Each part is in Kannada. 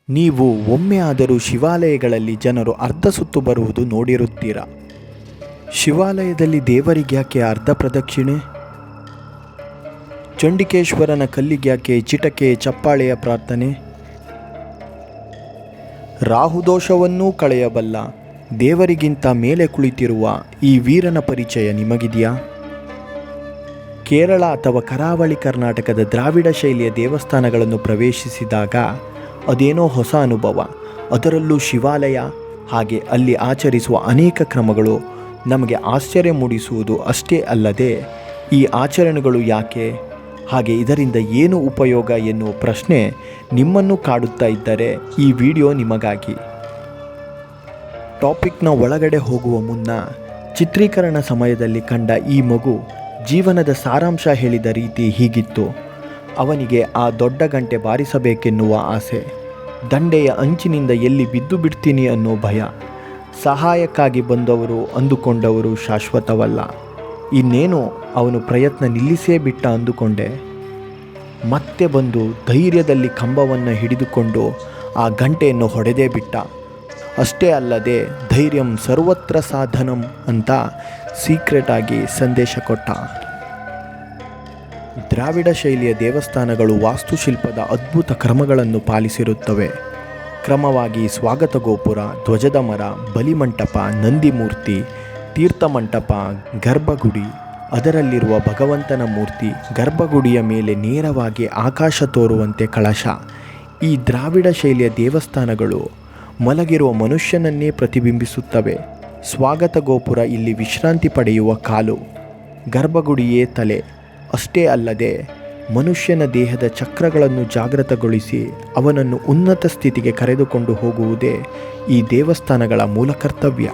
ನೀವು ಒಮ್ಮೆ ಆದರೂ ಶಿವಾಲಯಗಳಲ್ಲಿ ಜನರು ಅರ್ಧ ಸುತ್ತು ಬರುವುದು ನೋಡಿರುತ್ತೀರಾ? ಶಿವಾಲಯದಲ್ಲಿ ದೇವರಿಗ್ಯಾಕೆ ಅರ್ಧ ಪ್ರದಕ್ಷಿಣೆ? ಚಂಡಿಕೇಶ್ವರನ ಕಲ್ಲಿಗ್ಯಾಕೆ ಚಿಟಕೆ ಚಪ್ಪಾಳೆಯ ಪ್ರಾರ್ಥನೆ? ರಾಹುದೋಷವನ್ನೂ ಕಳೆಯಬಲ್ಲ ದೇವರಿಗಿಂತ ಮೇಲೆ ಕುಳಿತಿರುವ ಈ ವೀರನ ಪರಿಚಯ ನಿಮಗಿದೆಯಾ? ಕೇರಳ ಅಥವಾ ಕರಾವಳಿ ಕರ್ನಾಟಕದ ದ್ರಾವಿಡ ಶೈಲಿಯ ದೇವಸ್ಥಾನಗಳನ್ನು ಪ್ರವೇಶಿಸಿದಾಗ ಅದೇನೋ ಹೊಸ ಅನುಭವ. ಅದರಲ್ಲೂ ಶಿವಾಲಯ, ಹಾಗೆ ಅಲ್ಲಿ ಆಚರಿಸುವ ಅನೇಕ ಕ್ರಮಗಳು ನಮಗೆ ಆಶ್ಚರ್ಯ ಮೂಡಿಸುವುದು ಅಷ್ಟೇ ಅಲ್ಲದೆ, ಈ ಆಚರಣೆಗಳು ಯಾಕೆ, ಹಾಗೆ ಇದರಿಂದ ಏನು ಉಪಯೋಗ ಎನ್ನುವ ಪ್ರಶ್ನೆ ನಿಮ್ಮನ್ನು ಕಾಡುತ್ತಾ ಇದ್ದರೆ ಈ ವಿಡಿಯೋ ನಿಮಗಾಗಿ. ಟಾಪಿಕ್ನ ಒಳಗಡೆ ಹೋಗುವ ಮುನ್ನ, ಚಿತ್ರೀಕರಣ ಸಮಯದಲ್ಲಿ ಕಂಡ ಈ ಮಗು ಜೀವನದ ಸಾರಾಂಶ ಹೇಳಿದ ರೀತಿ ಹೀಗಿತ್ತು. ಅವನಿಗೆ ಆ ದೊಡ್ಡ ಗಂಟೆ ಬಾರಿಸಬೇಕೆನ್ನುವ ಆಸೆ, ದಂಡೆಯ ಅಂಚಿನಿಂದ ಎಲ್ಲಿ ಬಿದ್ದು ಬಿಡ್ತೀನಿ ಅನ್ನೋ ಭಯ, ಸಹಾಯಕ್ಕಾಗಿ ಬಂದವರು ಅಂದುಕೊಂಡವರು ಶಾಶ್ವತವಲ್ಲ, ಇನ್ನೇನು ಅವನು ಪ್ರಯತ್ನ ನಿಲ್ಲಿಸೇ ಬಿಟ್ಟ ಅಂದುಕೊಂಡೆ. ಮತ್ತೆ ಬಂದು ಧೈರ್ಯದಲ್ಲಿ ಕಂಬವನ್ನು ಹಿಡಿದುಕೊಂಡು ಆ ಗಂಟೆಯನ್ನು ಹೊಡೆದೇ ಬಿಟ್ಟ. ಅಷ್ಟೇ ಅಲ್ಲದೆ ಧೈರ್ಯಂ ಸರ್ವತ್ರ ಸಾಧನಂ ಅಂತ ಸೀಕ್ರೆಟ್ ಆಗಿ ಸಂದೇಶ ಕೊಟ್ಟ. ದ್ರಾವಿಡ ಶೈಲಿಯ ದೇವಸ್ಥಾನಗಳು ವಾಸ್ತುಶಿಲ್ಪದ ಅದ್ಭುತ ಕ್ರಮಗಳನ್ನು ಕ್ರಮವಾಗಿ ಸ್ವಾಗತ ಗೋಪುರ, ಧ್ವಜದ ಮರ, ಬಲಿಮಂಟಪ, ನಂದಿಮೂರ್ತಿ, ತೀರ್ಥಮಂಟಪ, ಗರ್ಭಗುಡಿ, ಅದರಲ್ಲಿರುವ ಭಗವಂತನ ಮೂರ್ತಿ, ಗರ್ಭಗುಡಿಯ ಮೇಲೆ ನೇರವಾಗಿ ಆಕಾಶ ತೋರುವಂತೆ ಕಳಶ. ಈ ದ್ರಾವಿಡ ಶೈಲಿಯ ದೇವಸ್ಥಾನಗಳು ಮಲಗಿರುವ ಮನುಷ್ಯನನ್ನೇ ಪ್ರತಿಬಿಂಬಿಸುತ್ತವೆ. ಸ್ವಾಗತ ಗೋಪುರ ಇಲ್ಲಿ ವಿಶ್ರಾಂತಿ ಪಡೆಯುವ ಕಾಲು, ಗರ್ಭಗುಡಿಯೇ ತಲೆ. ಅಷ್ಟೇ ಅಲ್ಲದೆ ಮನುಷ್ಯನ ದೇಹದ ಚಕ್ರಗಳನ್ನು ಜಾಗೃತಗೊಳಿಸಿ ಅವನನ್ನು ಉನ್ನತ ಸ್ಥಿತಿಗೆ ಕರೆದುಕೊಂಡು ಹೋಗುವುದೇ ಈ ದೇವಸ್ಥಾನಗಳ ಮೂಲ ಕರ್ತವ್ಯ.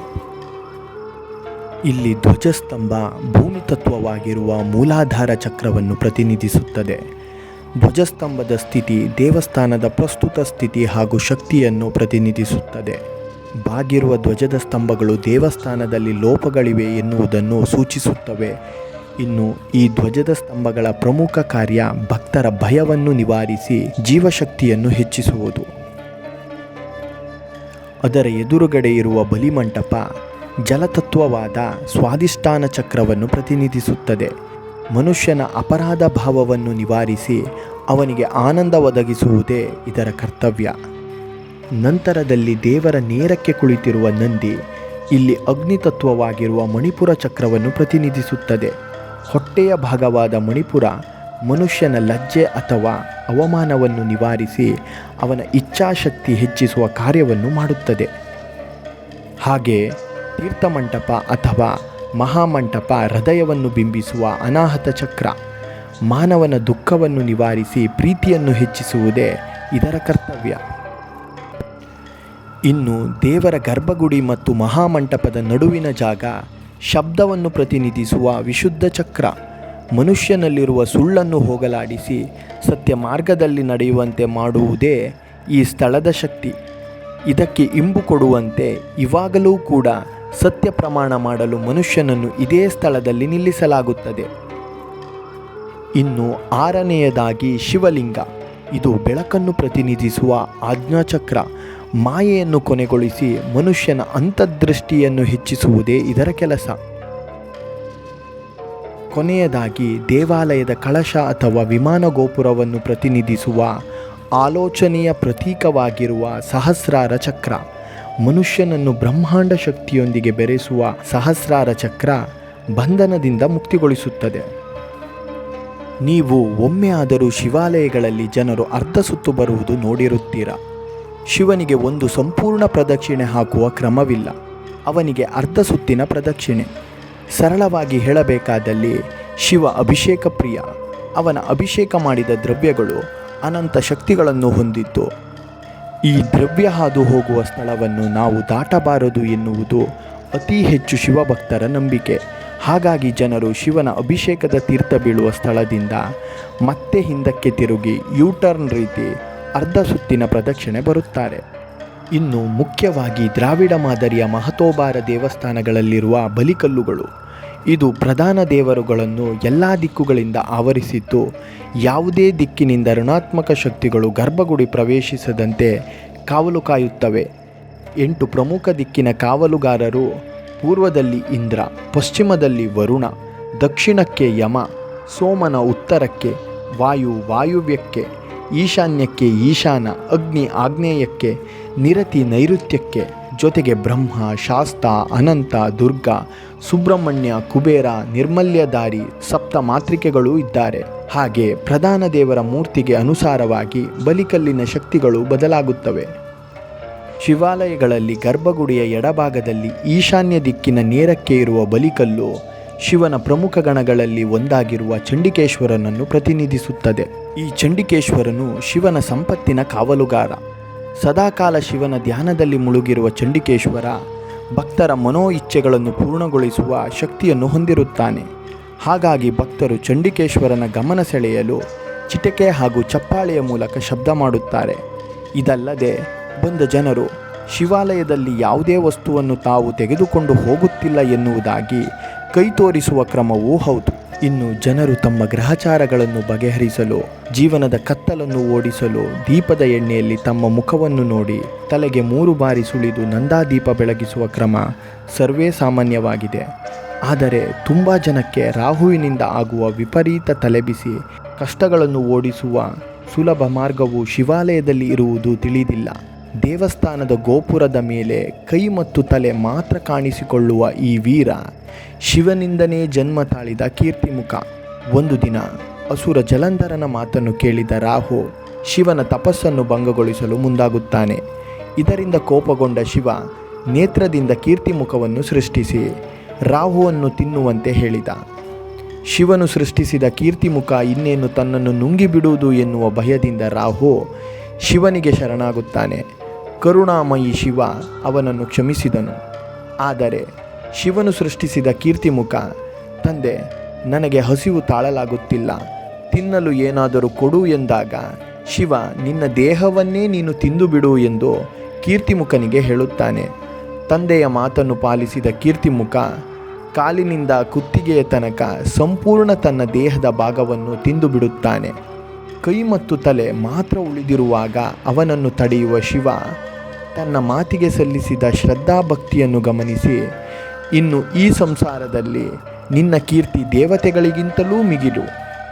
ಇಲ್ಲಿ ಧ್ವಜಸ್ತಂಭ ಭೂಮಿ ತತ್ವವಾಗಿರುವ ಮೂಲಾಧಾರ ಚಕ್ರವನ್ನು ಪ್ರತಿನಿಧಿಸುತ್ತದೆ. ಧ್ವಜಸ್ತಂಭದ ಸ್ಥಿತಿ ದೇವಸ್ಥಾನದ ಪ್ರಸ್ತುತ ಸ್ಥಿತಿ ಹಾಗೂ ಶಕ್ತಿಯನ್ನು ಪ್ರತಿನಿಧಿಸುತ್ತದೆ. ಬಾಗಿರುವ ಧ್ವಜದ ಸ್ತಂಭಗಳು ದೇವಸ್ಥಾನದಲ್ಲಿ ಲೋಪಗಳಿವೆ ಎನ್ನುವುದನ್ನು ಸೂಚಿಸುತ್ತವೆ. ಇನ್ನು ಈ ಧ್ವಜದ ಸ್ತಂಭಗಳ ಪ್ರಮುಖ ಕಾರ್ಯ ಭಕ್ತರ ಭಯವನ್ನು ನಿವಾರಿಸಿ ಜೀವಶಕ್ತಿಯನ್ನು ಹೆಚ್ಚಿಸುವುದು. ಅದರ ಎದುರುಗಡೆ ಇರುವ ಬಲಿಮಂಟಪ ಜಲತತ್ವವಾದ ಸ್ವಾಧಿಷ್ಠಾನ ಚಕ್ರವನ್ನು ಪ್ರತಿನಿಧಿಸುತ್ತದೆ. ಮನುಷ್ಯನ ಅಪರಾಧ ಭಾವವನ್ನು ನಿವಾರಿಸಿ ಅವನಿಗೆ ಆನಂದ ಒದಗಿಸುವುದೇ ಇದರ ಕರ್ತವ್ಯ. ನಂತರದಲ್ಲಿ ದೇವರ ನೇರಕ್ಕೆ ಕುಳಿತಿರುವ ನಂದಿ ಇಲ್ಲಿ ಅಗ್ನಿತತ್ವವಾಗಿರುವ ಮಣಿಪುರ ಚಕ್ರವನ್ನು ಪ್ರತಿನಿಧಿಸುತ್ತದೆ. ಹೊಟ್ಟೆಯ ಭಾಗವಾದ ಮಣಿಪುರ ಮನುಷ್ಯನ ಲಜ್ಜೆ ಅಥವಾ ಅವಮಾನವನ್ನು ನಿವಾರಿಸಿ ಅವನ ಇಚ್ಛಾಶಕ್ತಿ ಹೆಚ್ಚಿಸುವ ಕಾರ್ಯವನ್ನು ಮಾಡುತ್ತದೆ. ಹಾಗೆ ತೀರ್ಥಮಂಟಪ ಅಥವಾ ಮಹಾಮಂಟಪ ಹೃದಯವನ್ನು ಬಿಂಬಿಸುವ ಅನಾಹತ ಚಕ್ರ, ಮಾನವನ ದುಃಖವನ್ನು ನಿವಾರಿಸಿ ಪ್ರೀತಿಯನ್ನು ಹೆಚ್ಚಿಸುವುದೇ ಇದರ ಕರ್ತವ್ಯ. ಇನ್ನು ದೇವರ ಗರ್ಭಗುಡಿ ಮತ್ತು ಮಹಾಮಂಟಪದ ನಡುವಿನ ಜಾಗ ಶಬ್ದವನ್ನು ಪ್ರತಿನಿಧಿಸುವ ವಿಶುದ್ಧ ಚಕ್ರ, ಮನುಷ್ಯನಲ್ಲಿರುವ ಸುಳ್ಳನ್ನು ಹೋಗಲಾಡಿಸಿ ಸತ್ಯ ಮಾರ್ಗದಲ್ಲಿ ನಡೆಯುವಂತೆ ಮಾಡುವುದೇ ಈ ಸ್ಥಳದ ಶಕ್ತಿ. ಇದಕ್ಕೆ ಇಂಬು ಕೊಡುವಂತೆ ಇವಾಗಲೂ ಕೂಡ ಸತ್ಯ ಪ್ರಮಾಣ ಮಾಡಲು ಮನುಷ್ಯನನ್ನು ಇದೇ ಸ್ಥಳದಲ್ಲಿ ನಿಲ್ಲಿಸಲಾಗುತ್ತದೆ. ಇನ್ನು ಆರನೆಯದಾಗಿ ಶಿವಲಿಂಗ, ಇದು ಬೆಳಕನ್ನು ಪ್ರತಿನಿಧಿಸುವ ಆಜ್ಞಾಚಕ್ರ, ಮಾಯೆಯನ್ನು ಕೊನೆಗೊಳಿಸಿ ಮನುಷ್ಯನ ಅಂತರ್ದೃಷ್ಟಿಯನ್ನು ಹೆಚ್ಚಿಸುವುದೇ ಇದರ ಕೆಲಸ. ಕೊನೆಯದಾಗಿ ದೇವಾಲಯದ ಕಳಶ ಅಥವಾ ವಿಮಾನ ಗೋಪುರವನ್ನು ಪ್ರತಿನಿಧಿಸುವ ಆಲೋಚನೆಯ ಪ್ರತೀಕವಾಗಿರುವ ಸಹಸ್ರಾರ ಚಕ್ರ, ಮನುಷ್ಯನನ್ನು ಬ್ರಹ್ಮಾಂಡ ಶಕ್ತಿಯೊಂದಿಗೆ ಬೆರೆಸುವ ಸಹಸ್ರಾರ ಚಕ್ರ ಬಂಧನದಿಂದ ಮುಕ್ತಿಗೊಳಿಸುತ್ತದೆ. ನೀವು ಒಮ್ಮೆ ಆದರೂ ಶಿವಾಲಯಗಳಲ್ಲಿ ಜನರು ಅರ್ಧ ಸುತ್ತು ಬರುವುದು ನೋಡಿರುತ್ತೀರಾ? ಶಿವನಿಗೆ ಒಂದು ಸಂಪೂರ್ಣ ಪ್ರದಕ್ಷಿಣೆ ಹಾಕುವ ಕ್ರಮವಿಲ್ಲ, ಅವನಿಗೆ ಅರ್ಧ ಸುತ್ತಿನ ಪ್ರದಕ್ಷಿಣೆ. ಸರಳವಾಗಿ ಹೇಳಬೇಕಾದಲ್ಲಿ ಶಿವ ಅಭಿಷೇಕ ಪ್ರಿಯ. ಅವನ ಅಭಿಷೇಕ ಮಾಡಿದ ದ್ರವ್ಯಗಳು ಅನಂತ ಶಕ್ತಿಗಳನ್ನು ಹೊಂದಿದ್ದು, ಈ ದ್ರವ್ಯ ಹಾದು ಹೋಗುವ ಸ್ಥಳವನ್ನು ನಾವು ದಾಟಬಾರದು ಎನ್ನುವುದು ಅತಿ ಹೆಚ್ಚು ಶಿವಭಕ್ತರ ನಂಬಿಕೆ. ಹಾಗಾಗಿ ಜನರು ಶಿವನ ಅಭಿಷೇಕದ ತೀರ್ಥ ಬೀಳುವ ಸ್ಥಳದಿಂದ ಮತ್ತೆ ಹಿಂದಕ್ಕೆ ತಿರುಗಿ ಯೂಟರ್ನ್ ರೀತಿ ಅರ್ಧ ಸುತ್ತಿನ ಪ್ರದಕ್ಷಿಣೆ ಬರುತ್ತಾರೆ. ಇನ್ನು ಮುಖ್ಯವಾಗಿ ದ್ರಾವಿಡ ಮಾದರಿಯ ಮಹತೋಬಾರ ದೇವಸ್ಥಾನಗಳಲ್ಲಿರುವ ಬಲಿಕಲ್ಲುಗಳು, ಇದು ಪ್ರಧಾನ ದೇವರುಗಳನ್ನು ಎಲ್ಲ ದಿಕ್ಕುಗಳಿಂದ ಆವರಿಸಿದ್ದು, ಯಾವುದೇ ದಿಕ್ಕಿನಿಂದ ಋಣಾತ್ಮಕ ಶಕ್ತಿಗಳು ಗರ್ಭಗುಡಿ ಪ್ರವೇಶಿಸದಂತೆ ಕಾವಲು ಕಾಯುತ್ತವೆ. 8 ಪ್ರಮುಖ ದಿಕ್ಕಿನ ಕಾವಲುಗಾರರು: ಪೂರ್ವದಲ್ಲಿ ಇಂದ್ರ, ಪಶ್ಚಿಮದಲ್ಲಿ ವರುಣ, ದಕ್ಷಿಣಕ್ಕೆ ಯಮ, ಸೋಮನ ಉತ್ತರಕ್ಕೆ, ವಾಯು ವಾಯುವ್ಯಕ್ಕೆ, ಈಶಾನ್ಯಕ್ಕೆ ಈಶಾನ, ಅಗ್ನಿ ಆಗ್ನೇಯಕ್ಕೆ, ನಿರತಿ ನೈಋತ್ಯಕ್ಕೆ, ಜೊತೆಗೆ ಬ್ರಹ್ಮ, ಶಾಸ್ತ, ಅನಂತ, ದುರ್ಗಾ, ಸುಬ್ರಹ್ಮಣ್ಯ, ಕುಬೇರ, ನಿರ್ಮಲ್ಯಧಾರಿ ಸಪ್ತ ಮಾತೃಕೆಗಳೂ ಇದ್ದಾರೆ. ಹಾಗೆ ಪ್ರಧಾನ ದೇವರ ಮೂರ್ತಿಗೆ ಅನುಸಾರವಾಗಿ ಬಲಿಕಲ್ಲಿನ ಶಕ್ತಿಗಳು ಬದಲಾಗುತ್ತವೆ. ಶಿವಾಲಯಗಳಲ್ಲಿ ಗರ್ಭಗುಡಿಯ ಎಡಭಾಗದಲ್ಲಿ ಈಶಾನ್ಯ ದಿಕ್ಕಿನ ನೇರಕ್ಕೆ ಇರುವ ಬಲಿಕಲ್ಲು ಶಿವನ ಪ್ರಮುಖ ಗಣಗಳಲ್ಲಿ ಒಂದಾಗಿರುವ ಚಂಡಿಕೇಶ್ವರನನ್ನು ಪ್ರತಿನಿಧಿಸುತ್ತದೆ. ಈ ಚಂಡಿಕೇಶ್ವರನು ಶಿವನ ಸಂಪತ್ತಿನ ಕಾವಲುಗಾರ. ಸದಾಕಾಲ ಶಿವನ ಧ್ಯಾನದಲ್ಲಿ ಮುಳುಗಿರುವ ಚಂಡಿಕೇಶ್ವರ ಭಕ್ತರ ಮನೋ ಇಚ್ಛೆಗಳನ್ನು ಪೂರ್ಣಗೊಳಿಸುವ ಶಕ್ತಿಯನ್ನು ಹೊಂದಿರುತ್ತಾನೆ. ಹಾಗಾಗಿ ಭಕ್ತರು ಚಂಡಿಕೇಶ್ವರನ ಗಮನ ಸೆಳೆಯಲು ಚಿಟಕೆ ಹಾಗೂ ಚಪ್ಪಾಳೆಯ ಮೂಲಕ ಶಬ್ದ ಮಾಡುತ್ತಾರೆ. ಇದಲ್ಲದೆ ಬಂದ ಜನರು ಶಿವಾಲಯದಲ್ಲಿ ಯಾವುದೇ ವಸ್ತುವನ್ನು ತಾವು ತೆಗೆದುಕೊಂಡು ಹೋಗುತ್ತಿಲ್ಲ ಎನ್ನುವುದಾಗಿ ಕೈ ತೋರಿಸುವ ಕ್ರಮವೂ ಹೌದು. ಇನ್ನು ಜನರು ತಮ್ಮ ಗ್ರಹಚಾರಗಳನ್ನು ಬಗೆಹರಿಸಲು, ಜೀವನದ ಕತ್ತಲನ್ನು ಓಡಿಸಲು ದೀಪದ ಎಣ್ಣೆಯಲ್ಲಿ ತಮ್ಮ ಮುಖವನ್ನು ನೋಡಿ ತಲೆಗೆ 3 ಬಾರಿ ಸುಳಿದು ನಂದಾದೀಪ ಬೆಳಗಿಸುವ ಕ್ರಮ ಸರ್ವೇ ಸಾಮಾನ್ಯವಾಗಿದೆ. ಆದರೆ ತುಂಬ ಜನಕ್ಕೆ ರಾಹುವಿನಿಂದ ಆಗುವ ವಿಪರೀತ ತಲೆಬಿಸಿ ಕಷ್ಟಗಳನ್ನು ಓಡಿಸುವ ಸುಲಭ ಮಾರ್ಗವು ಶಿವಾಲಯದಲ್ಲಿ ಇರುವುದು ತಿಳಿದಿಲ್ಲ. ದೇವಸ್ಥಾನದ ಗೋಪುರದ ಮೇಲೆ ಕೈ ಮತ್ತು ತಲೆ ಮಾತ್ರ ಕಾಣಿಸಿಕೊಳ್ಳುವ ಈ ವೀರ ಶಿವನಿಂದನೇ ಜನ್ಮ ತಾಳಿದ ಕೀರ್ತಿಮುಖ. ಒಂದು ದಿನ ಅಸುರ ಜಲಂಧರನ ಮಾತನ್ನು ಕೇಳಿದ ರಾಹು ಶಿವನ ತಪಸ್ಸನ್ನು ಭಂಗಗೊಳಿಸಲು ಮುಂದಾಗುತ್ತಾನೆ. ಇದರಿಂದ ಕೋಪಗೊಂಡ ಶಿವ ನೇತ್ರದಿಂದ ಕೀರ್ತಿಮುಖವನ್ನು ಸೃಷ್ಟಿಸಿ ರಾಹುವನ್ನು ತಿನ್ನುವಂತೆ ಹೇಳಿದ. ಶಿವನು ಸೃಷ್ಟಿಸಿದ ಕೀರ್ತಿಮುಖ ಇನ್ನೇನು ತನ್ನನ್ನು ನುಂಗಿಬಿಡುವುದು ಎನ್ನುವ ಭಯದಿಂದ ರಾಹು ಶಿವನಿಗೆ ಶರಣಾಗುತ್ತಾನೆ. ಕರುಣಾಮಯಿ ಶಿವ ಅವನನ್ನು ಕ್ಷಮಿಸಿದನು. ಆದರೆ ಶಿವನು ಸೃಷ್ಟಿಸಿದ ಕೀರ್ತಿಮುಖ, ತಂದೆ, ನನಗೆ ಹಸಿವು ತಾಳಲಾಗುತ್ತಿಲ್ಲ, ತಿನ್ನಲು ಏನಾದರೂ ಕೊಡು ಎಂದಾಗ ಶಿವ, ನಿನ್ನ ದೇಹವನ್ನೇ ನೀನು ತಿಂದು ಬಿಡು ಎಂದು ಕೀರ್ತಿಮುಖನಿಗೆ ಹೇಳುತ್ತಾನೆ. ತಂದೆಯ ಮಾತನ್ನು ಪಾಲಿಸಿದ ಕೀರ್ತಿಮುಖ ಕಾಲಿನಿಂದ ಕುತ್ತಿಗೆಯ ತನಕ ಸಂಪೂರ್ಣ ತನ್ನ ದೇಹದ ಭಾಗವನ್ನು ತಿಂದು ಬಿಡುತ್ತಾನೆ. ಕೈ ಮತ್ತು ತಲೆ ಮಾತ್ರ ಉಳಿದಿರುವಾಗ ಅವನನ್ನು ತಡೆಯುವ ಶಿವ ತನ್ನ ಮಾತಿಗೆ ಸಲ್ಲಿಸಿದ ಶ್ರದ್ಧಾಭಕ್ತಿಯನ್ನು ಗಮನಿಸಿ, ಇನ್ನು ಈ ಸಂಸಾರದಲ್ಲಿ ನಿನ್ನ ಕೀರ್ತಿ ದೇವತೆಗಳಿಗಿಂತಲೂ ಮಿಗಿಲು.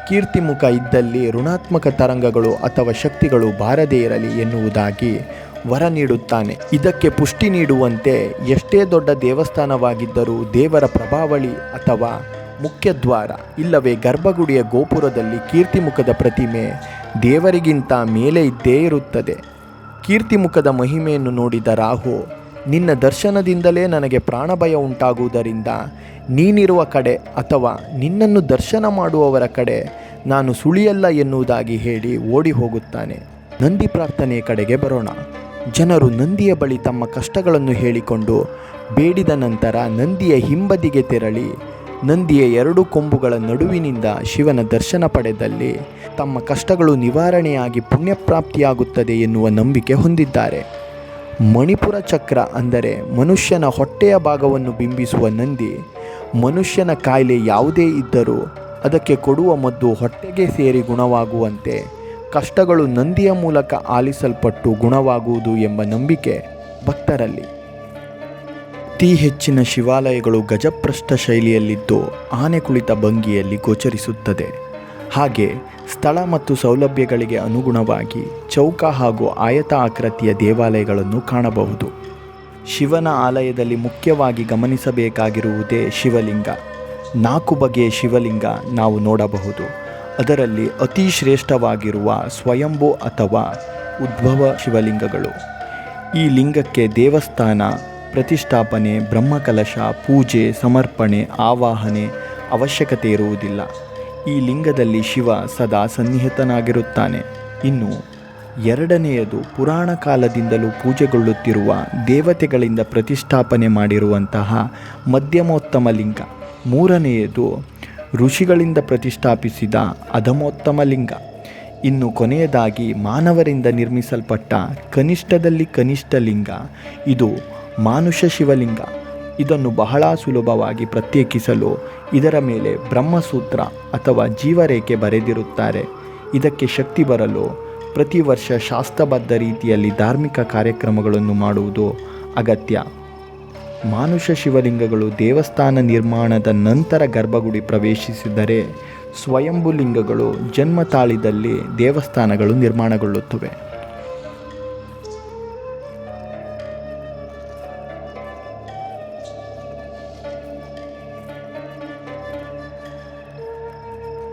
ಕೀರ್ತಿಮುಖ ಇದ್ದಲ್ಲಿ ಋಣಾತ್ಮಕ ತರಂಗಗಳು ಅಥವಾ ಶಕ್ತಿಗಳು ಬಾರದೇ ಇರಲಿ ಎನ್ನುವುದಾಗಿ ವರ ನೀಡುತ್ತಾನೆ. ಇದಕ್ಕೆ ಪುಷ್ಟಿ ನೀಡುವಂತೆ ಎಷ್ಟೇ ದೊಡ್ಡ ದೇವಸ್ಥಾನವಾಗಿದ್ದರೂ ದೇವರ ಪ್ರಭಾವಳಿ ಅಥವಾ ಮುಖ್ಯದ್ವಾರ ಇಲ್ಲವೇ ಗರ್ಭಗುಡಿಯ ಗೋಪುರದಲ್ಲಿ ಕೀರ್ತಿಮುಖದ ಪ್ರತಿಮೆ ದೇವರಿಗಿಂತ ಮೇಲೆ ಇದ್ದೇ ಇರುತ್ತದೆ. ಕೀರ್ತಿಮುಖದ ಮಹಿಮೆಯನ್ನು ನೋಡಿದ ರಾಹು, ನಿನ್ನ ದರ್ಶನದಿಂದಲೇ ನನಗೆ ಪ್ರಾಣಭಯ ಉಂಟಾಗುವುದರಿಂದ ನೀನಿರುವ ಕಡೆ ಅಥವಾ ನಿನ್ನನ್ನು ದರ್ಶನ ಮಾಡುವವರ ಕಡೆ ನಾನು ಸುಳಿಯಲ್ಲ ಎನ್ನುವುದಾಗಿ ಹೇಳಿ ಓಡಿ ಹೋಗುತ್ತಾನೆ. ನಂದಿ ಪ್ರಾರ್ಥನೆಯ ಕಡೆಗೆ ಬರೋಣ. ಜನರು ನಂದಿಯ ಬಳಿ ತಮ್ಮ ಕಷ್ಟಗಳನ್ನು ಹೇಳಿಕೊಂಡು ಬೇಡಿದ ನಂತರ ನಂದಿಯ ಹಿಂಬದಿಗೆ ತೆರಳಿ ನಂದಿಯ 2 ಕೊಂಬುಗಳ ನಡುವಿನಿಂದ ಶಿವನ ದರ್ಶನ ಪಡೆದಲ್ಲಿ ತಮ್ಮ ಕಷ್ಟಗಳು ನಿವಾರಣೆಯಾಗಿ ಪುಣ್ಯಪ್ರಾಪ್ತಿಯಾಗುತ್ತದೆ ಎನ್ನುವ ನಂಬಿಕೆ ಹೊಂದಿದ್ದಾರೆ. ಮಣಿಪುರ ಚಕ್ರ ಅಂದರೆ ಮನುಷ್ಯನ ಹೊಟ್ಟೆಯ ಭಾಗವನ್ನು ಬಿಂಬಿಸುವ ನಂದಿ ಮನುಷ್ಯನ ಕಾಯಿಲೆ ಯಾವುದೇ ಇದ್ದರೂ ಅದಕ್ಕೆ ಕೊಡುವ ಮದ್ದು ಹೊಟ್ಟೆಗೆ ಸೇರಿ ಗುಣವಾಗುವಂತೆ ಕಷ್ಟಗಳು ನಂದಿಯ ಮೂಲಕ ಆಲಿಸಲ್ಪಟ್ಟು ಗುಣವಾಗುವುದು ಎಂಬ ನಂಬಿಕೆ ಭಕ್ತರಲ್ಲಿ. ಅತಿ ಹೆಚ್ಚಿನ ಶಿವಾಲಯಗಳು ಗಜಪ್ರಸ್ಥ ಶೈಲಿಯಲ್ಲಿದ್ದು ಆನೆ ಕುಳಿತ ಭಂಗಿಯಲ್ಲಿ ಗೋಚರಿಸುತ್ತದೆ. ಹಾಗೆ ಸ್ಥಳ ಮತ್ತು ಸೌಲಭ್ಯಗಳಿಗೆ ಅನುಗುಣವಾಗಿ ಚೌಕ ಹಾಗೂ ಆಯತ ಆಕೃತಿಯ ದೇವಾಲಯಗಳನ್ನು ಕಾಣಬಹುದು. ಶಿವನ ಆಲಯದಲ್ಲಿ ಮುಖ್ಯವಾಗಿ ಗಮನಿಸಬೇಕಾಗಿರುವುದೇ ಶಿವಲಿಂಗ. 4 ಬಗೆಯ ಶಿವಲಿಂಗ ನಾವು ನೋಡಬಹುದು. ಅದರಲ್ಲಿ ಅತಿ ಶ್ರೇಷ್ಠವಾಗಿರುವ ಸ್ವಯಂಭೂ ಅಥವಾ ಉದ್ಭವ ಶಿವಲಿಂಗಗಳು. ಈ ಲಿಂಗಕ್ಕೆ ದೇವಸ್ಥಾನ, ಪ್ರತಿಷ್ಠಾಪನೆ, ಬ್ರಹ್ಮಕಲಶ, ಪೂಜೆ, ಸಮರ್ಪಣೆ, ಆವಾಹನೆ ಅವಶ್ಯಕತೆ ಇರುವುದಿಲ್ಲ. ಈ ಲಿಂಗದಲ್ಲಿ ಶಿವ ಸದಾ ಸನ್ನಿಹಿತನಾಗಿರುತ್ತಾನೆ. ಇನ್ನು 2ನೆಯದು ಪುರಾಣ ಕಾಲದಿಂದಲೂ ಪೂಜೆಗೊಳ್ಳುತ್ತಿರುವ ದೇವತೆಗಳಿಂದ ಪ್ರತಿಷ್ಠಾಪನೆ ಮಾಡಿರುವಂತಹ ಮಧ್ಯಮೋತ್ತಮ ಲಿಂಗ. 3ನೆಯದು ಋಷಿಗಳಿಂದ ಪ್ರತಿಷ್ಠಾಪಿಸಿದ ಅಧಮೋತ್ತಮ ಲಿಂಗ. ಇನ್ನು ಕೊನೆಯದಾಗಿ ಮಾನವರಿಂದ ನಿರ್ಮಿಸಲ್ಪಟ್ಟ ಕನಿಷ್ಠದಲ್ಲಿ ಕನಿಷ್ಠ ಲಿಂಗ, ಇದು ಮಾನುಷ ಶಿವಲಿಂಗ. ಇದನ್ನು ಬಹಳ ಸುಲಭವಾಗಿ ಪ್ರತ್ಯೇಕಿಸಲು ಇದರ ಮೇಲೆ ಬ್ರಹ್ಮಸೂತ್ರ ಅಥವಾ ಜೀವರೇಖೆ ಬರೆದಿರುತ್ತಾರೆ. ಇದಕ್ಕೆ ಶಕ್ತಿ ಬರಲು ಪ್ರತಿ ವರ್ಷ ಶಾಸ್ತ್ರಬದ್ಧ ರೀತಿಯಲ್ಲಿ ಧಾರ್ಮಿಕ ಕಾರ್ಯಕ್ರಮಗಳನ್ನು ಮಾಡುವುದು ಅಗತ್ಯ. ಮಾನುಷ ಶಿವಲಿಂಗಗಳು ದೇವಸ್ಥಾನ ನಿರ್ಮಾಣದ ನಂತರ ಗರ್ಭಗುಡಿ ಪ್ರವೇಶಿಸಿದರೆ, ಸ್ವಯಂಭೂ ಲಿಂಗಗಳು ಜನ್ಮ ತಾಳಿದಲ್ಲಿ ದೇವಸ್ಥಾನಗಳು ನಿರ್ಮಾಣಗೊಳ್ಳುತ್ತವೆ.